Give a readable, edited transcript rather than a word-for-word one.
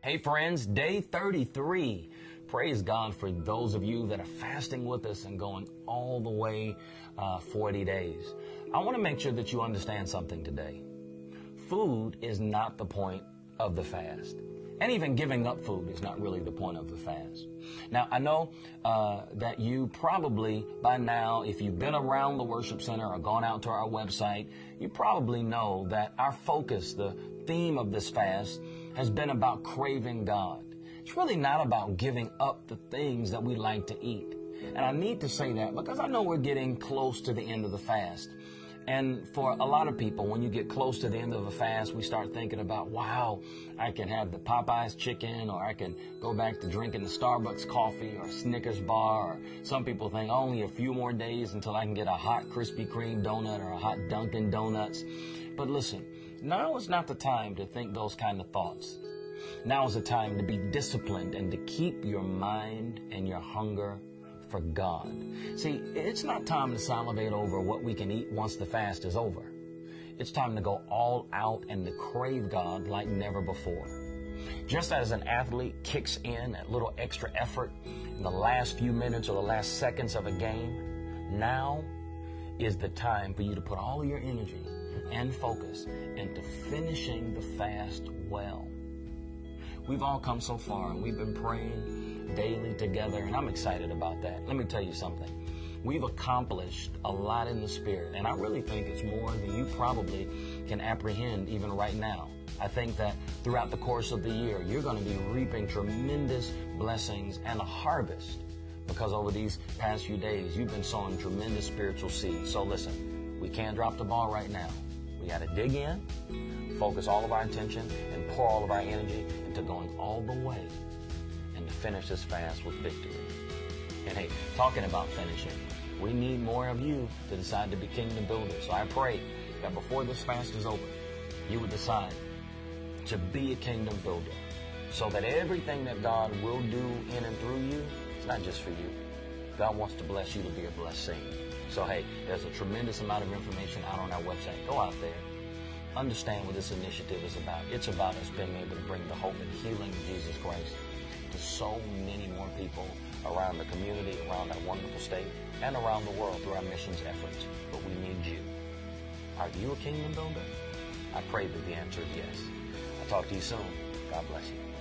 Hey friends, day 33. Praise God for those of you that are fasting with us and going all the way 40 days. I want to make sure that you understand something today. Food is not the point of the fast. And even giving up food is not really the point of the fast. Now, I know that you probably by now, if you've been around the worship center or gone out to our website, you probably know that our focus, the theme of this fast, has been about craving God. It's really not about giving up the things that we like to eat. And I need to say that because I know we're getting close to the end of the fast. And for a lot of people, when you get close to the end of a fast, we start thinking about, wow, I can have the Popeyes chicken, or I can go back to drinking the Starbucks coffee or Snickers bar. Or some people think only a few more days until I can get a hot Krispy Kreme donut or a hot Dunkin' Donuts. But listen, now is not the time to think those kind of thoughts. Now is the time to be disciplined and to keep your mind and your hunger for God. See, it's not time to salivate over what we can eat once the fast is over. It's time to go all out and to crave God like never before. Just as an athlete kicks in a little extra effort in the last few minutes or the last seconds of a game, now is the time for you to put all of your energy and focus into finishing the fast well. We've all come so far, and we've been praying daily together, and I'm excited about that. Let me tell you something. We've accomplished a lot in the Spirit, and I really think it's more than you probably can apprehend even right now. I think that throughout the course of the year, you're going to be reaping tremendous blessings and a harvest, because over these past few days, you've been sowing tremendous spiritual seeds. So listen, we can't drop the ball right now. We got to dig in, focus all of our attention, and pour all of our energy into going all the way and to finish this fast with victory. And hey, talking about finishing, we need more of you to decide to be kingdom builders. So I pray that before this fast is over, you would decide to be a kingdom builder, so that everything that God will do in and through you is not just for you. God wants to bless you to be a blessing. So hey, there's a tremendous amount of information out on our website. Go out there. Understand what this initiative is about. It's about us being able to bring the hope and healing of Jesus Christ to so many more people around the community, around our wonderful state, and around the world through our missions efforts. But we need you. Are you a kingdom builder? I pray that the answer is yes. I'll talk to you soon. God bless you.